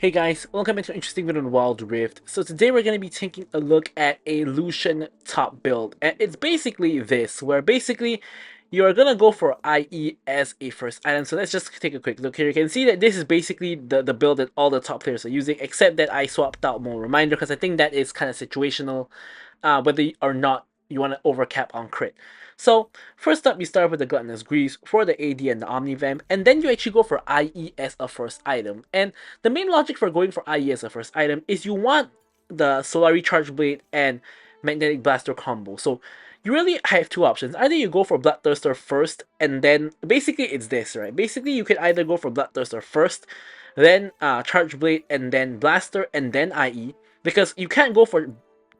Hey guys, welcome back to an interesting video on Wild Rift. So today we're going to be taking a look at a Lucian top build. And it's basically this, where basically you're going to go for IE as a first item. So let's just take a quick look here. You can see that this is basically the build that all the top players are using, except that I swapped out more Reminder because I think that is kind of situational, whether or not you want to overcap on crit. So first up, you start with the Gluttonous Greaves for the AD and the Omnivamp, and then you actually go for IE as a first item. And the main logic for going for IE as a first item is you want the Solari Charge Blade and Magnetic Blaster combo. So you really have two options. Either you go for Bloodthirster first, and then basically it's this, right? Basically you can either go for Bloodthirster first, then Charge Blade, and then Blaster, and then IE. Because you can't go for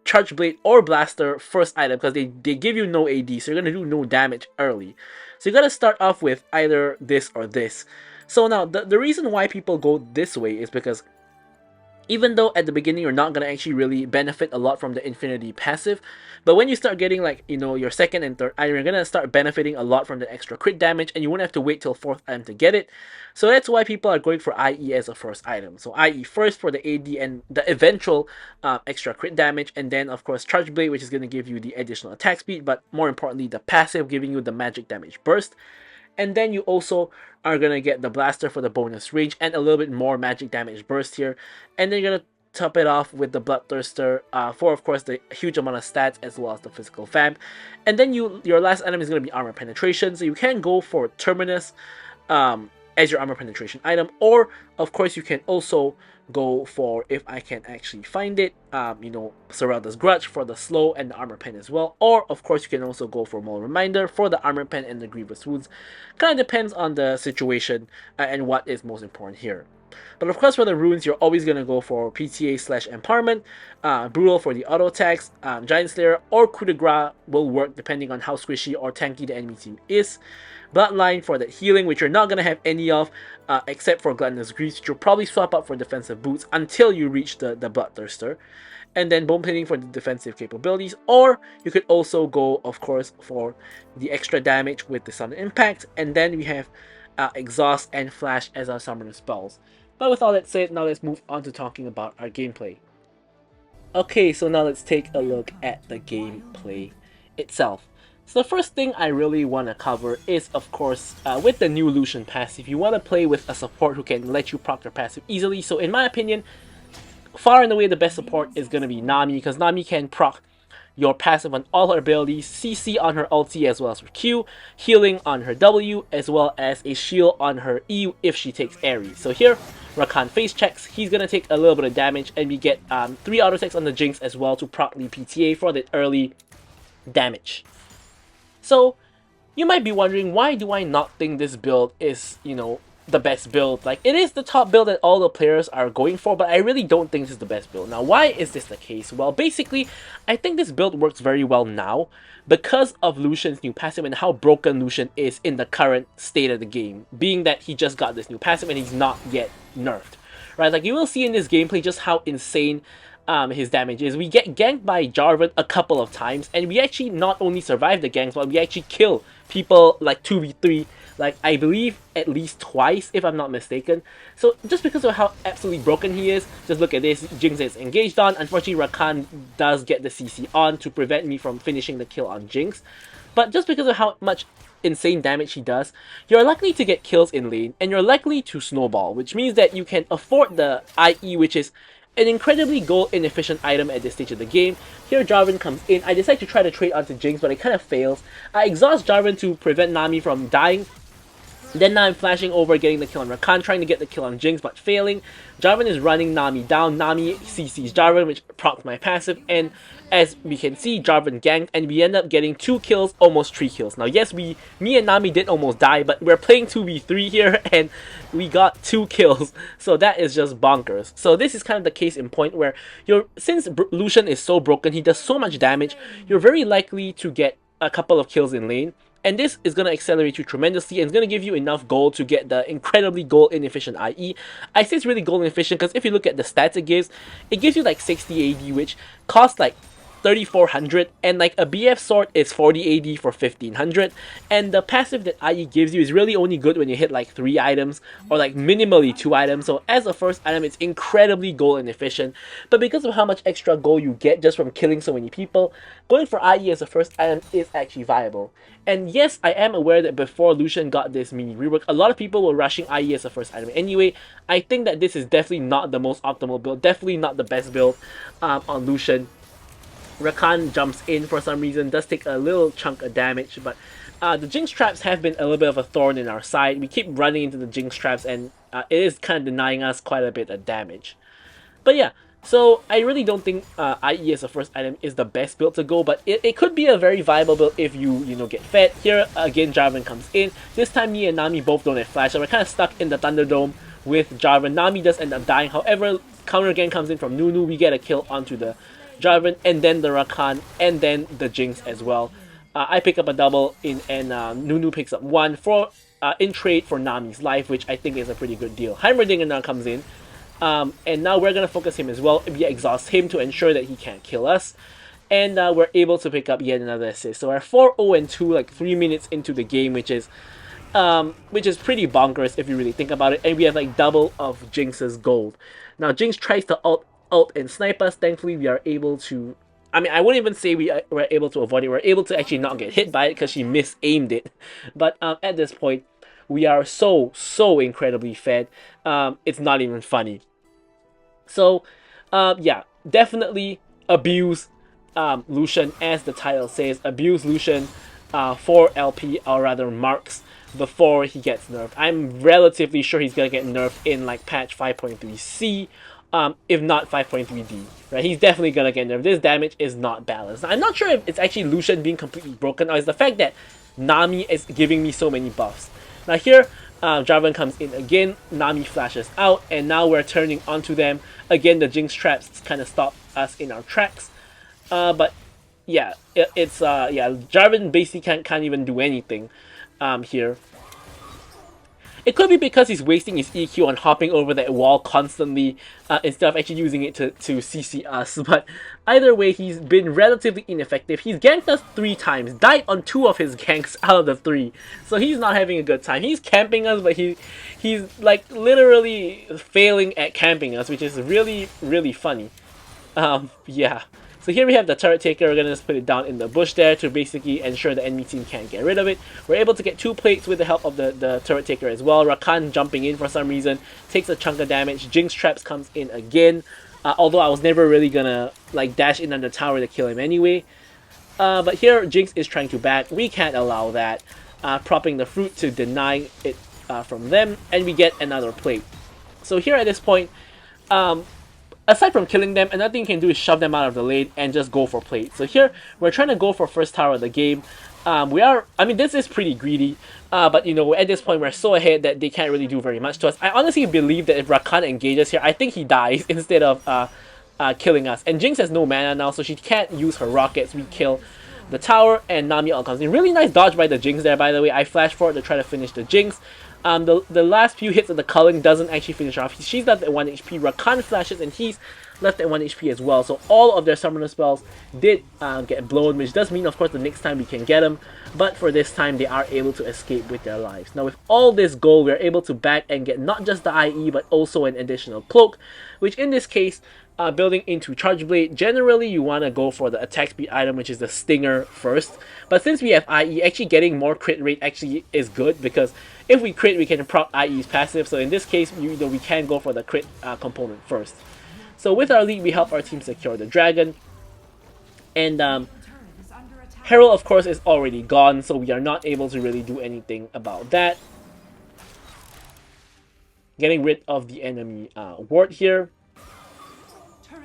Charge Blade or Blaster first item because they give you no AD, so you're going to do no damage early. So you got to start off with either this or this. So now, the reason why people go this way is because even though at the beginning you're not going to actually really benefit a lot from the Infinity passive, but when you start getting like, you know, your second and third item, you're going to start benefiting a lot from the extra crit damage, and you won't have to wait till fourth item to get it. So that's why people are going for IE as a first item. So IE first for the AD and the eventual extra crit damage, and then of course Charge Blade, which is going to give you the additional attack speed, but more importantly the passive giving you the magic damage burst. And then you also are going to get the Blaster for the bonus range and a little bit more magic damage burst here. And then you're going to top it off with the Bloodthirster for, of course, the huge amount of stats as well as the physical vamp. And then your last item is going to be Armor Penetration. So you can go for Terminus as your Armor Penetration item. Or, of course, you can also go for, if I can actually find it, you know, Serelda's Grudge for the slow and the armor pen as well. Or of course you can also go for more Reminder for the armor pen and the grievous wounds. Kind of depends on the situation and what is most important here. But of course for the runes, you're always going to go for PTA / Empowerment, Brutal for the auto attacks, Giant Slayer or Coup de Grace will work depending on how squishy or tanky the enemy team is. Bloodline for the healing, which you're not going to have any of except for Gluttonous Greaves, which you'll probably swap up for defensive boots until you reach the Bloodthirster. And then Bone Plating for the defensive capabilities, or you could also go, of course, for the extra damage with the Sudden Impact, and then we have Exhaust and Flash as our summoner spells. But with all that said, now let's move on to talking about our gameplay. Okay, so now let's take a look at the gameplay itself. So the first thing I really want to cover is, of course, with the new Lucian passive, you want to play with a support who can let you proc their passive easily. So in my opinion, far and away the best support is going to be Nami, because Nami can proc your passive on all her abilities, CC on her ulti as well as her Q, healing on her W, as well as a shield on her E if she takes Ares. So here, Rakan face checks, he's going to take a little bit of damage, and we get 3 auto attacks on the Jinx as well to proc the PTA for the early damage. So, you might be wondering, why do I not think this build is, you know, the best build? Like, it is the top build that all the players are going for, but I really don't think this is the best build. Now, why is this the case? Well, basically, I think this build works very well now because of Lucian's new passive and how broken Lucian is in the current state of the game, being that he just got this new passive and he's not yet nerfed. Right, like you will see in this gameplay just how insane his damage is. We get ganked by Jarvan a couple of times, and we actually not only survive the ganks, but we actually kill people like 2v3, like I believe at least twice if I'm not mistaken. So just because of how absolutely broken he is, just look at this, Jinx is engaged on. Unfortunately Rakan does get the CC on to prevent me from finishing the kill on Jinx. But just because of how much insane damage he does, you're likely to get kills in lane, and you're likely to snowball, which means that you can afford the IE, which is an incredibly goal inefficient item at this stage of the game. Here Jarvan comes in, I decide to try to trade onto Jinx, but it kind of fails. I exhaust Jarvan to prevent Nami from dying. Then now I'm flashing over, getting the kill on Rakan, trying to get the kill on Jinx, but failing. Jarvan is running Nami down. Nami CCs Jarvan, which procs my passive, and as we can see, Jarvan ganked, and we end up getting 2 kills, almost 3 kills. Now yes, me and Nami did almost die, but we're playing 2v3 here, and we got 2 kills, so that is just bonkers. So this is kind of the case in point where since Lucian is so broken, he does so much damage, you're very likely to get a couple of kills in lane. And this is going to accelerate you tremendously, and it's going to give you enough gold to get the incredibly gold inefficient IE. I say it's really gold inefficient because if you look at the stats it gives you like 60 AD, which costs like 3400, and like a BF sword is 40 AD for 1500, and the passive that IE gives you is really only good when you hit like 3 items or like minimally 2 items. So as a first item, it's incredibly gold inefficient, but because of how much extra gold you get just from killing so many people, going for IE as a first item is actually viable. And yes, I am aware that before Lucian got this mini rework, a lot of people were rushing IE as a first item anyway. I think that this is definitely not the most optimal build, definitely not the best build on Lucian. Rakan jumps in for some reason, does take a little chunk of damage, but the Jinx traps have been a little bit of a thorn in our side. We keep running into the Jinx traps, and it is kind of denying us quite a bit of damage. But yeah, so I really don't think IE as a first item is the best build to go, but it could be a very viable build if you get fed. Here again, Jarvan comes in. This time me and Nami both don't have flash, so we're kind of stuck in the Thunderdome with Jarvan. Nami does end up dying. However, counter again comes in from Nunu. We get a kill onto the Jarvan, and then the Rakan, and then the Jinx as well. I pick up a double in, and Nunu picks up one for in trade for Nami's life, which I think is a pretty good deal. Heimerdinger now comes in, and now we're gonna focus him as well. We exhaust him to ensure that he can't kill us, and we're able to pick up yet another assist. So we're 4-0-2, like 3 minutes into the game, which is pretty bonkers if you really think about it. And we have like double of Jinx's gold. Now Jinx tries to ult and snipe us. Thankfully, we are able to. I mean, I wouldn't even say we were able to avoid it. We're able to actually not get hit by it because she misaimed it. But at this point, we are so incredibly fed. It's not even funny. So, yeah, definitely abuse Lucian, as the title says. Abuse Lucian for LP, or rather marks, before he gets nerfed. I'm relatively sure he's gonna get nerfed in like patch 5.3C. If not 5.3D, right? He's definitely gonna get nerfed. This damage is not balanced. Now, I'm not sure if it's actually Lucian being completely broken, or it's the fact that Nami is giving me so many buffs. Now here, Jarvan comes in again, Nami flashes out, and now we're turning onto them. Again, the Jinx traps kind of stop us in our tracks. But yeah, Jarvan basically can't even do anything here. It could be because he's wasting his EQ on hopping over that wall constantly instead of actually using it to CC us. But either way, he's been relatively ineffective. He's ganked us 3 times, died on 2 of his ganks out of the 3. So he's not having a good time. He's camping us, but he's like literally failing at camping us, which is really funny. Yeah. So here we have the turret taker. We're going to just put it down in the bush there to basically ensure the enemy team can't get rid of it. We're able to get 2 plates with the help of the turret taker as well. Rakan jumping in for some reason, takes a chunk of damage. Jinx traps comes in again. Although I was never really going to like dash in on the tower to kill him anyway. But here Jinx is trying to back. We can't allow that. Propping the fruit to deny it from them. And we get another plate. So here at this point, aside from killing them, another thing you can do is shove them out of the lane and just go for plate. So here, we're trying to go for first tower of the game. I mean, this is pretty greedy, but at this point, we're so ahead that they can't really do very much to us. I honestly believe that if Rakan engages here, I think he dies instead of killing us. And Jinx has no mana now, so she can't use her rockets. We kill the tower, and Nami all comes in. Really nice dodge by the Jinx there, by the way. I flash forward to try to finish the Jinx. The last few hits of the culling doesn't actually finish off. She's left at 1 HP. Rakan flashes, and he's left at 1 HP as well. So all of their summoner spells did get blown, which does mean, of course, the next time we can get them. But for this time, they are able to escape with their lives. Now, with all this gold, we're able to back and get not just the IE, but also an additional cloak, which in this case, building into Charge Blade, generally you want to go for the attack speed item, which is the Stinger first. But since we have IE, actually getting more crit rate actually is good, because if we crit, we can prop IE's passive. So in this case, we can go for the crit component first. So with our lead, we help our team secure the dragon. And Herald, of course, is already gone, so we are not able to really do anything about that. Getting rid of the enemy ward here.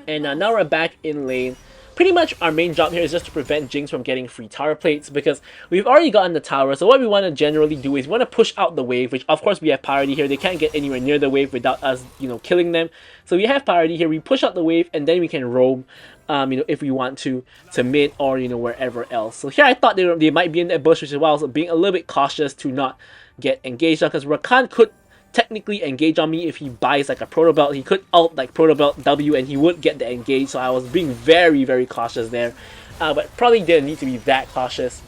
And now we're back in lane. Pretty much our main job here is just to prevent Jinx from getting free tower plates, because we've already gotten the tower. So what we want to generally do is we want to push out the wave, which of course we have priority here. They can't get anywhere near the wave without us, killing them. So we have priority here. We push out the wave, and then we can roam, if we want to mid or wherever else. So here I thought they might be in that bush, which is why I was being a little bit cautious to not get engaged, because Rakan could technically engage on me if he buys like a Proto Belt. He could ult like Proto Belt W and he would get the engage, so I was being very, very cautious there. But probably didn't need to be that cautious.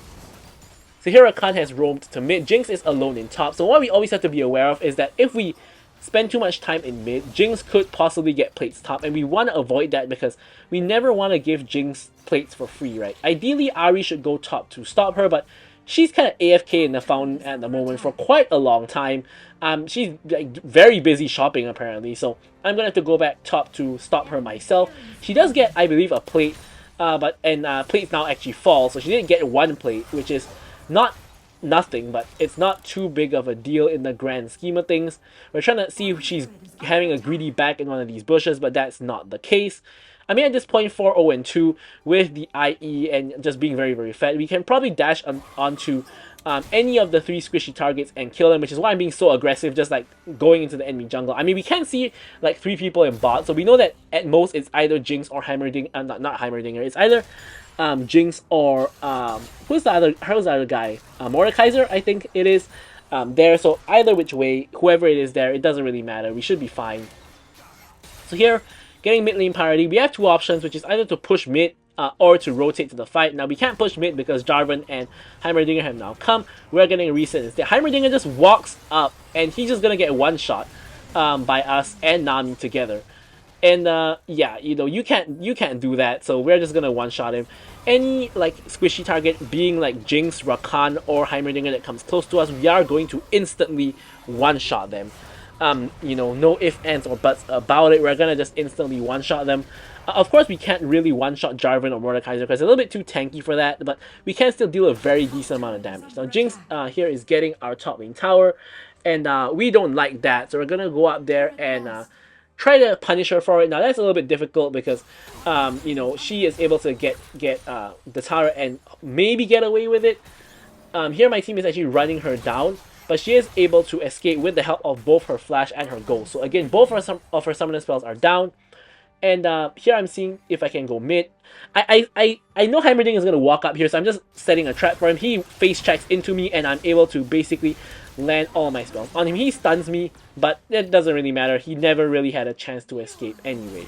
So here Rakan has roamed to mid. Jinx is alone in top. So what we always have to be aware of is that if we spend too much time in mid, Jinx could possibly get plates top, and we want to avoid that because we never want to give Jinx plates for free, right? Ideally, Ahri should go top to stop her, but she's kind of AFK in the fountain at the moment for quite a long time. She's like very busy shopping apparently, so I'm gonna have to go back top to stop her myself. She does get, I believe, a plate, but plates now actually fall, so she didn't get one plate, which is not nothing, but it's not too big of a deal in the grand scheme of things. We're trying to see if she's having a greedy back in one of these bushes, but that's not the case. I mean, at this point, 4-0-2 with the IE and just being very, very fed, we can probably dash onto any of the 3 squishy targets and kill them, which is why I'm being so aggressive, just like going into the enemy jungle. I mean, we can see like 3 people in bot, so we know that at most it's either Jinx or Heimerdinger, not Heimerdinger, it's either Jinx or who's the other guy? Mordekaiser, I think it is. There, so either which way, whoever it is there, it doesn't really matter. We should be fine. So here, getting mid lane priority, we have 2 options, which is either to push mid or to rotate to the fight. Now we can't push mid because Jarvan and Heimerdinger have now come. We're getting a reset instead. Heimerdinger just walks up and he's just gonna get one shot by us and Nami together. And yeah, you know, you can't do that, so we're just gonna one-shot him. Any like squishy target being like Jinx, Rakan, or Heimerdinger that comes close to us, we are going to instantly one-shot them. You know, no ifs, ands, or buts about it. We're gonna just instantly one-shot them. Of course, we can't really one-shot Jarvan or Mordekaiser because it's a little bit too tanky for that, but we can still deal a very decent amount of damage. Now, Jinx here is getting our top lane tower, and we don't like that, so we're gonna go up there and try to punish her for it. Now that's a little bit difficult because, you know, she is able to get the tower and maybe get away with it. Here my team is actually running her down, but she is able to escape with the help of both her flash and her gold. So again, both of her summoner spells are down. And here I'm seeing if I can go mid. I know Heimerdinger is going to walk up here, so I'm just setting a trap for him. He face checks into me, and I'm able to basically land all my spells on him. He stuns me, but it doesn't really matter. He never really had a chance to escape anyway.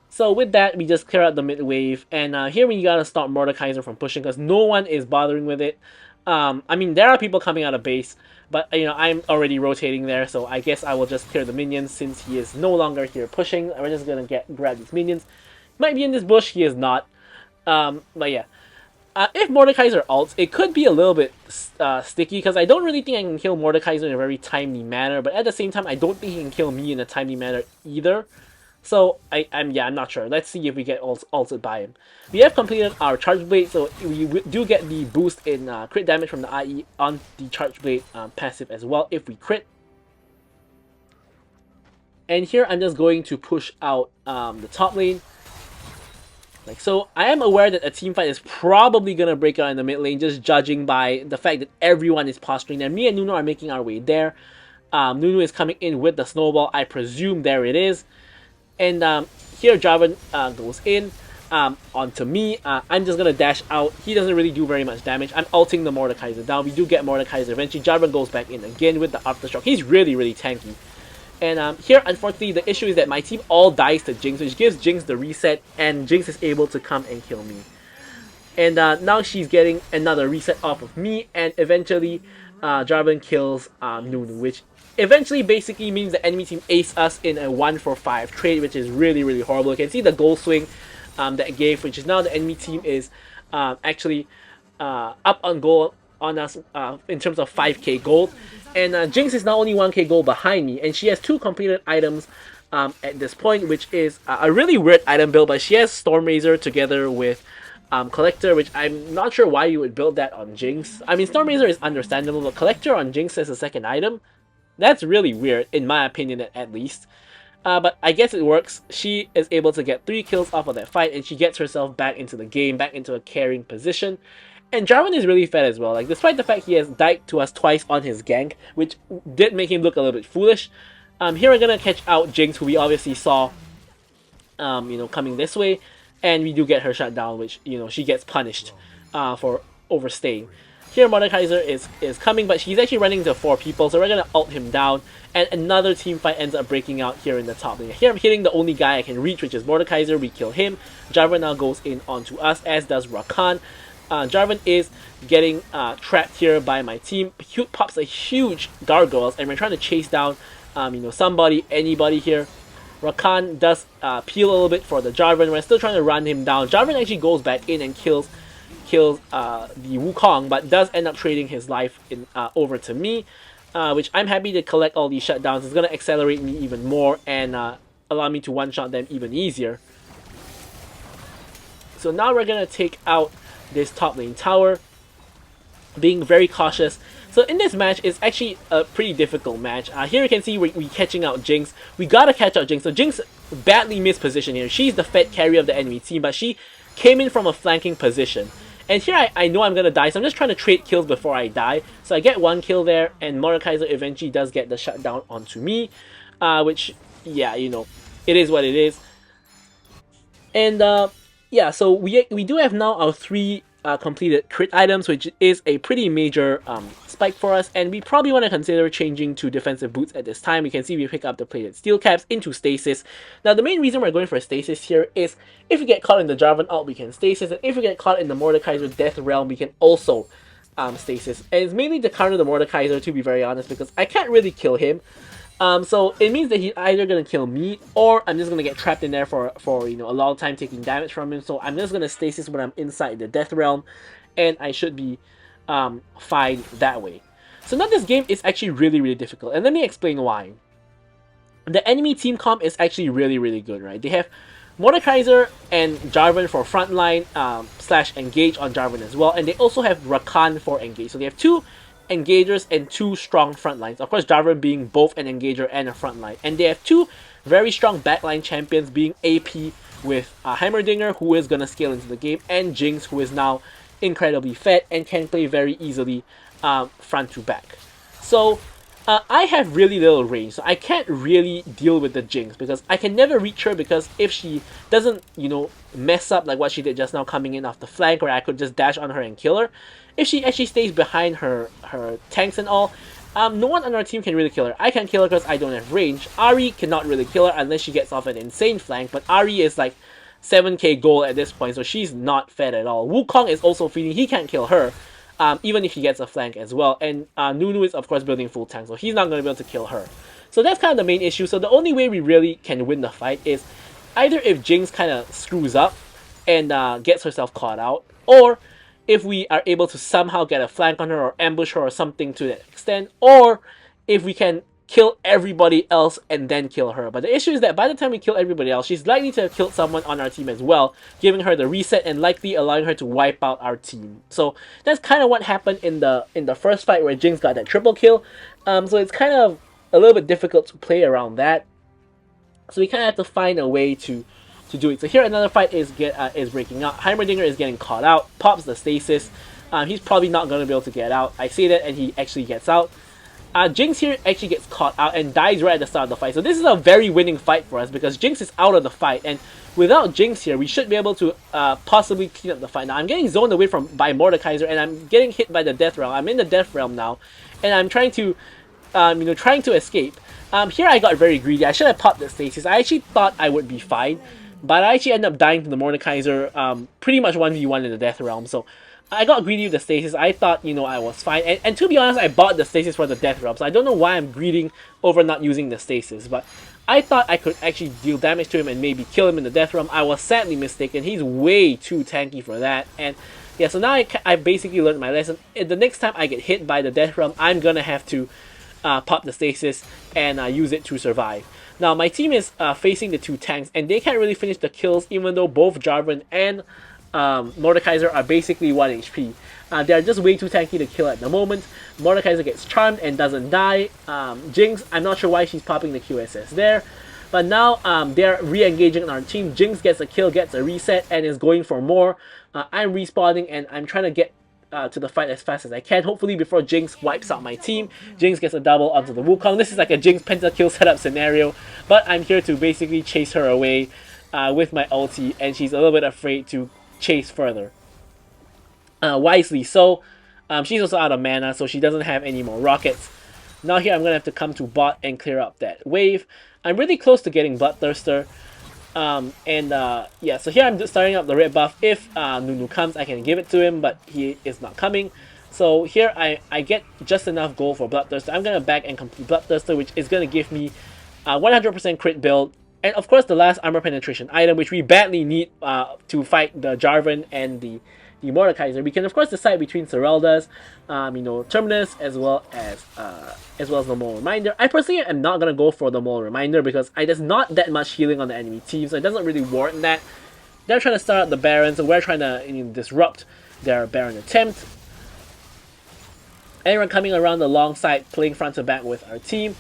So with that, we just clear out the mid wave, and here we gotta stop Mordekaiser from pushing because no one is bothering with it. I mean, there are people coming out of base, but you know, I'm already rotating there, so I guess I will just clear the minions since he is no longer here pushing. We're just gonna grab these minions. Might be in this bush, he is not. But yeah. If Mordekaiser ults, it could be a little bit sticky because I don't really think I can kill Mordekaiser in a very timely manner, but at the same time, I don't think he can kill me in a timely manner either. So I'm not sure. Let's see if we get ulted by him. We have completed our Charge Blade, so we do get the boost in crit damage from the IE on the Charge Blade passive as well if we crit. And here I'm just going to push out the top lane. Like so, I am aware that a team fight is probably gonna break out in the mid lane, just judging by the fact that everyone is posturing there. Me and Nuno are making our way there. Nuno is coming in with the snowball. I presume there it is. And here Jarvan goes in onto me. I'm just going to dash out. He doesn't really do very much damage. I'm ulting the Mordekaiser down. We do get Mordekaiser eventually. Jarvan goes back in again with the Aftershock. He's really, really tanky. And here, unfortunately, the issue is that my team all dies to Jinx, which gives Jinx the reset, and Jinx is able to come and kill me. And now she's getting another reset off of me, and eventually Jarvan kills Nuno, which eventually basically means the enemy team ace us in a 1-for-5 trade, which is really, really horrible. You can see the goal swing that it gave, which is now the enemy team is actually up on goal on us in terms of 5k gold. And Jinx is now only 1k gold behind me, and she has 2 completed items at this point, which is a really weird item build, but she has Stormrazor together with Collector, which I'm not sure why you would build that on Jinx. I mean, Stormrazor is understandable, but Collector on Jinx as a second item? That's really weird, in my opinion at least. But I guess it works. She is able to get 3 kills off of that fight, and she gets herself back into the game, back into a carrying position. And Jarvan is really fed as well. Like, despite the fact he has died to us twice on his gank, which did make him look a little bit foolish. Here we're gonna catch out Jinx, who we obviously saw, you know, coming this way, and we do get her shut down, which, you know, she gets punished for overstaying. Here Mordekaiser is coming, but he's actually running into 4 people, so we're gonna ult him down, and another team fight ends up breaking out here in the top lane. Here I'm hitting the only guy I can reach, which is Mordekaiser. We kill him. Jarvan now goes in onto us, as does Rakan. Jarvan is getting trapped here by my team. He pops a huge gargoyles, and we're trying to chase down, somebody, anybody here. Rakan does peel a little bit for the Jarvan. We're still trying to run him down. Jarvan actually goes back in and kills the Wukong, but does end up trading his life over to me, which I'm happy to collect all these shutdowns. It's going to accelerate me even more and allow me to one-shot them even easier. So now we're going to take out this top lane tower, being very cautious. So in this match, it's actually a pretty difficult match. Here you can see we catching out Jinx. We gotta catch out Jinx. So Jinx badly missed position here. She's the fed carrier of the enemy team, but she came in from a flanking position. And here I know I'm gonna die, so I'm just trying to trade kills before I die. So I get 1 kill there, and Mordekaiser eventually does get the shutdown onto me. Which, yeah, it is what it is. And yeah, so we do have now our 3 completed crit items, which is a pretty major spike for us, and we probably want to consider changing to defensive boots at this time. You can see we pick up the plated steel caps into stasis. Now the main reason we're going for stasis here is if we get caught in the Jarvan ult, we can stasis, and if we get caught in the Mordekaiser Death Realm, we can also stasis. And it's mainly to counter the Mordekaiser, to be very honest, because I can't really kill him. So it means that he's either gonna kill me, or I'm just gonna get trapped in there for a long time taking damage from him. So I'm just gonna stasis when I'm inside the Death Realm, and I should be fine that way. So now this game is actually really difficult, and let me explain why. The enemy team comp is actually really good, right? They have Mordekaiser and Jarvan for frontline / engage on Jarvan as well, and they also have Rakan for engage. So they have 2 engagers and 2 strong front lines. Of course, Jarvan being both an engager and a front line. And they have 2 very strong backline champions, being AP with Heimerdinger, who is going to scale into the game, and Jinx, who is now incredibly fed and can play very easily front to back. So I have really little range, so I can't really deal with the Jinx because I can never reach her, because if she doesn't, mess up like what she did just now coming in off the flank, where I could just dash on her and kill her, if she actually stays behind her tanks and all, no one on our team can really kill her. I can kill her because I don't have range. Ahri cannot really kill her unless she gets off an insane flank, but Ahri is like 7k gold at this point, so she's not fed at all. Wukong is also feeding, he can't kill her, even if he gets a flank as well. And Nunu is of course building full tank, so he's not going to be able to kill her. So that's kind of the main issue. So the only way we really can win the fight is either if Jinx kind of screws up and gets herself caught out, or if we are able to somehow get a flank on her or ambush her or something to that extent, or if we can kill everybody else and then kill her. But the issue is that by the time we kill everybody else, she's likely to have killed someone on our team as well, giving her the reset and likely allowing her to wipe out our team. So that's kind of what happened in the first fight where Jinx got that triple kill. So it's kind of a little bit difficult to play around that. So we kind of have to find a way to do it. So here another fight is breaking out. Heimerdinger is getting caught out, pops the stasis. He's probably not going to be able to get out. I say that and he actually gets out. Jinx here actually gets caught out and dies right at the start of the fight. So this is a very winning fight for us because Jinx is out of the fight, and without Jinx here, we should be able to possibly clean up the fight. Now I'm getting zoned away by Mordekaiser, and I'm getting hit by the Death Realm. I'm in the Death Realm now, and I'm trying to escape. Here I got very greedy. I should have popped the stasis. I actually thought I would be fine, but I actually ended up dying to the Mordekaiser pretty much 1v1 in the Death Realm. So I got greedy with the stasis. I thought, I was fine. And to be honest, I bought the stasis for the Death Realm. So I don't know why I'm greeding over not using the stasis. But I thought I could actually deal damage to him and maybe kill him in the Death Realm. I was sadly mistaken. He's way too tanky for that. And yeah, so now I basically learned my lesson. The next time I get hit by the Death Realm, I'm going to have to pop the stasis and use it to survive. Now, my team is facing the 2 tanks, and they can't really finish the kills, even though both Jarvan and Mordekaiser are basically 1 HP. They are just way too tanky to kill at the moment. Mordekaiser gets charmed and doesn't die. Jinx, I'm not sure why she's popping the QSS there. But now they're re-engaging on our team. Jinx gets a kill, gets a reset, and is going for more. I'm respawning, and I'm trying to get to the fight as fast as I can. Hopefully before Jinx wipes out my team. Jinx gets a double onto the Wukong. This is like a Jinx pentakill setup scenario, but I'm here to basically chase her away with my ulti, and she's a little bit afraid to chase further. wisely. So she's also out of mana, so she doesn't have any more rockets. Now here I'm going to have to come to bot and clear up that wave. I'm really close to getting Bloodthirster. Yeah, so here I'm just starting up the red buff. If Nunu comes, I can give it to him, but he is not coming. So here I get just enough gold for Bloodthirster. I'm going to back and complete Bloodthirster, which is going to give me 100% crit build. And of course the last armor penetration item, which we badly need to fight the Jarvan and the Mordekaiser. We can of course decide between Serelda's, Terminus, as well as the Mole Reminder. I personally am not gonna go for the Mole Reminder because there's not that much healing on the enemy team, so it doesn't really warrant that. They're trying to start up the Baron, so we're trying to disrupt their Baron attempt. Everyone coming around alongside, playing front to back with our team.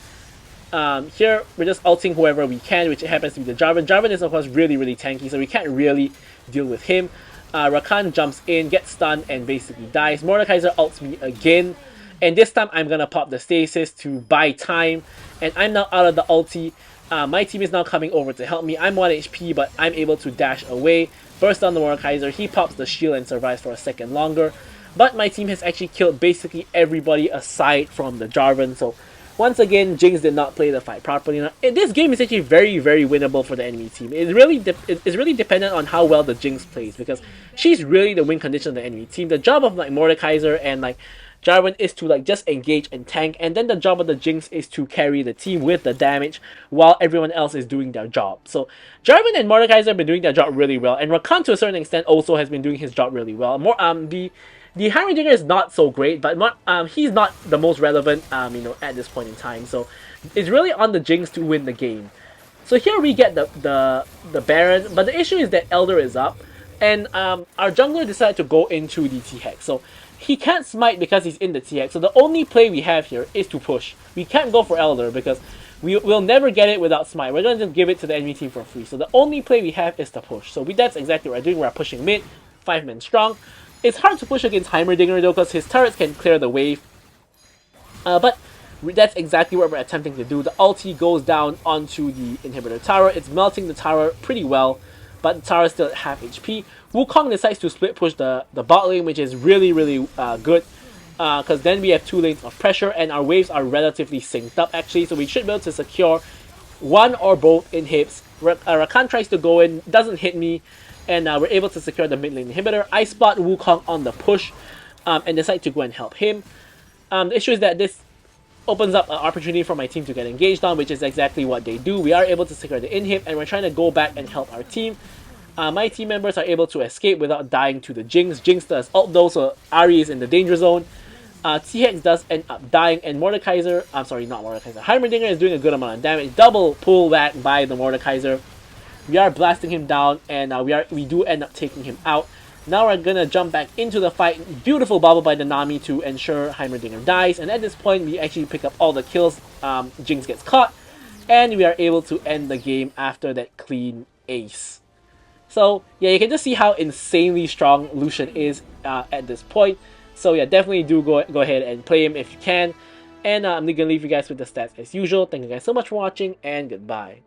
Here, we're just ulting whoever we can, which happens to be the Jarvan. Jarvan is, of course, really, really tanky, so we can't really deal with him. Rakan jumps in, gets stunned, and basically dies. Mordekaiser ults me again, and this time I'm gonna pop the stasis to buy time, and I'm now out of the ulti. My team is now coming over to help me. I'm 1 HP, but I'm able to dash away. Burst on the Mordekaiser, he pops the shield and survives for a second longer. But my team has actually killed basically everybody aside from the Jarvan, so once again, Jinx did not play the fight properly. Now, this game is actually very, very winnable for the enemy team. It's really dependent on how well the Jinx plays, because she's really the win condition of the enemy team. The job of like Mordekaiser and like Jarvan is to like just engage and tank, and then the job of the Jinx is to carry the team with the damage while everyone else is doing their job. So Jarvan and Mordekaiser have been doing their job really well, and Rakan to a certain extent also has been doing his job really well. The Heimerdinger is not so great, but he's not the most relevant, at this point in time. So it's really on the Jinx to win the game. So here we get the Baron, but the issue is that Elder is up, and our jungler decided to go into the T-Hex. So he can't smite because he's in the T-Hex. So the only play we have here is to push. We can't go for Elder because we'll never get it without smite. We're going to just give it to the enemy team for free. So the only play we have is to push. So that's exactly what we're doing. We're pushing mid, 5 men strong. It's hard to push against Heimerdinger though, because his turrets can clear the wave. But that's exactly what we're attempting to do. The ulti goes down onto the inhibitor tower. It's melting the tower pretty well, but the tower is still at half HP. Wukong decides to split push the bot lane, which is really, really good. Because then we have 2 lanes of pressure, and our waves are relatively synced up actually. So we should be able to secure one or both inhibs. Rakan tries to go in, doesn't hit me. And we're able to secure the mid lane inhibitor. I spot Wukong on the push and decide to go and help him. The issue is that this opens up an opportunity for my team to get engaged on, which is exactly what they do. We are able to secure the inhib, and we're trying to go back and help our team. My team members are able to escape without dying to the Jinx. Jinx does ult though, so Ahri is in the danger zone. T-Hex does end up dying, and Mordekaiser, I'm sorry, not Mordekaiser, Heimerdinger is doing a good amount of damage. Double pull back by the Mordekaiser. We are blasting him down, and we do end up taking him out. Now we're gonna jump back into the fight. Beautiful bubble by the Nami to ensure Heimerdinger dies, and at this point we actually pick up all the kills. Jinx gets caught, and we are able to end the game after that clean ace. So yeah, you can just see how insanely strong Lucian is at this point. So yeah, definitely do go ahead and play him if you can. And I'm gonna leave you guys with the stats as usual. Thank you guys so much for watching, and goodbye.